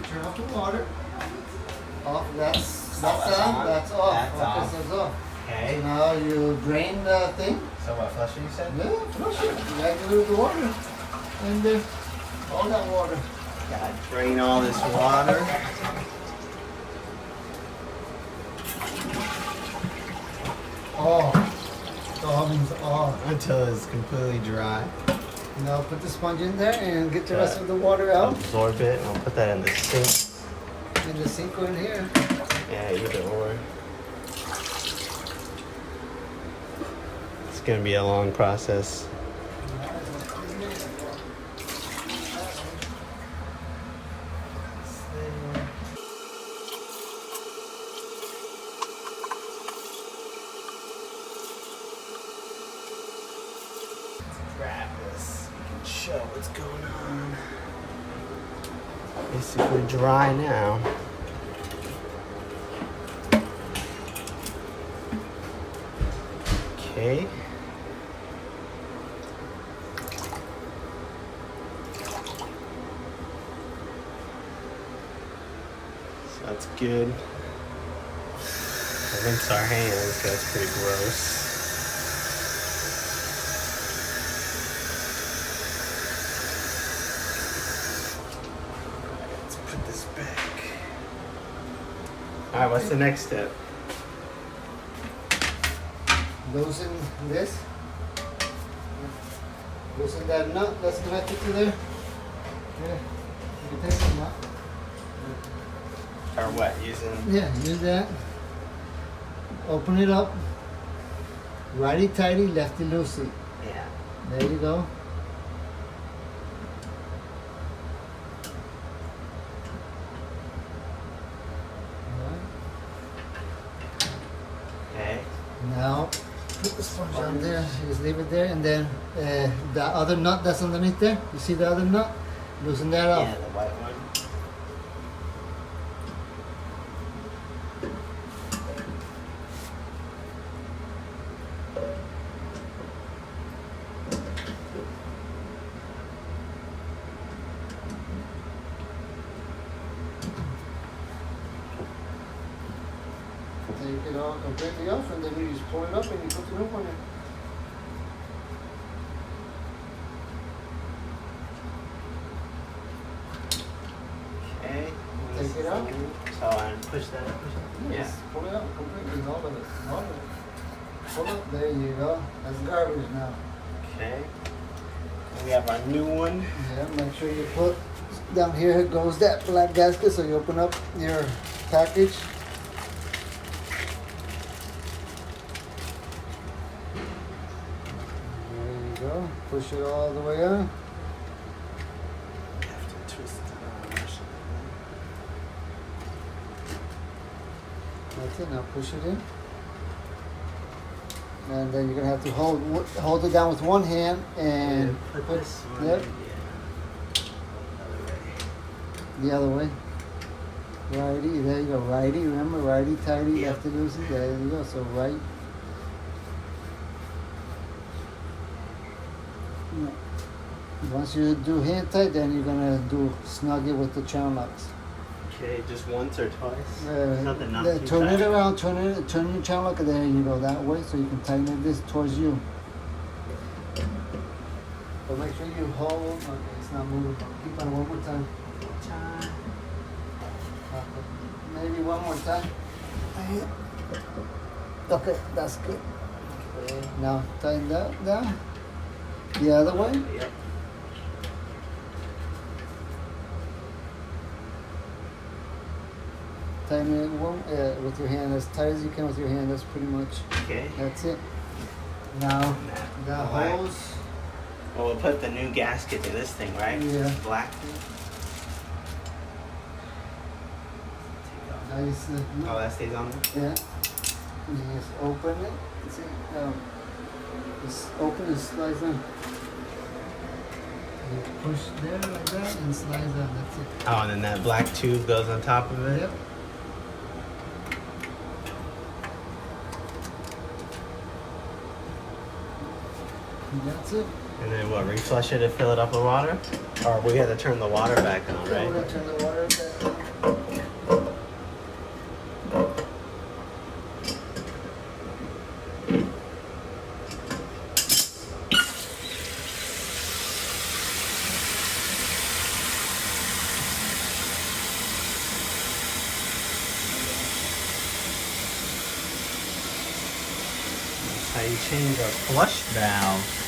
turn off the water. Off, that's on. on, that's off. That's okay, off. so it's off. Okay. So now you drain the thing. So what, flush it, you said? Yeah, flush it. You gotta get rid of the water. And then all that water. Gotta drain all this water. Off. The oven's off. Until it's completely dry. Now put the sponge in there and get the rest of the water out. Absorb it, and I'll put that in the sink. And the sink in here. Yeah, either or. It's gonna be a long process. Grab this. You can show what's going on. Basically dry now. Okay. So that's good. I'll rinse our hands because that's pretty gross. Let's put this back. Alright, what's the next step? Loosen this. Loosen that nut that's connected to there. Yeah. You can take the nut. Or what? Using? Yeah, use that. Open it up. Righty tighty, lefty loosey. Yeah. There you go. Okay. Now put the sponge on there. You just leave it there, and then the other nut that's underneath there. You see the other nut? Loosen that Yeah, off. the white one. Take it all completely off, and then you just pull it up and you put the new one in. Okay. Take it out. So I push that. Yeah. Just pull it out completely, all of it. All of it. Pull up. There you go. That's garbage now. Okay. We have our new one. Yeah, make sure you put down here goes that black gasket, so you open up your package. There you go. Push it all the way out. Have to twist it around or something. That's it. Now push it in. And then you're gonna have to hold it down with one hand and Put this one. Yep. Yeah. the other way. Righty, there you go. Righty, remember, righty, tighty, Yep. lefty, loosey. There you go. So right. Once you do hand tight, then you're gonna do snug it with the channel locks. Okay, just once or twice. Nothing, not Then too turn tight. it around, turn your channel lock, and there you go that way, so you can tighten it this towards you. But make sure you hold. Okay, it's not moving. Keep on one more time. Okay. Maybe one more time. Okay, that's good. Okay. Now tighten that down. The other way. Yep. Tighten it with your hand as tight as you can with your hand. That's pretty much. Okay. That's it. Now the Black. hose. Well, we'll put the new gasket to this thing, right? Yeah. Black thing. Nice. Oh, that stays on there? Yeah. You just open it. See, just open and slice in. You push there like that and slice down. That's it. Oh, and then that black tube goes on top of it? Yep. And that's it. And then what, reflush it and fill it up with water? Or we have to turn the water back on, Yeah, we're right? gonna turn the water back on. how you change a flush valve.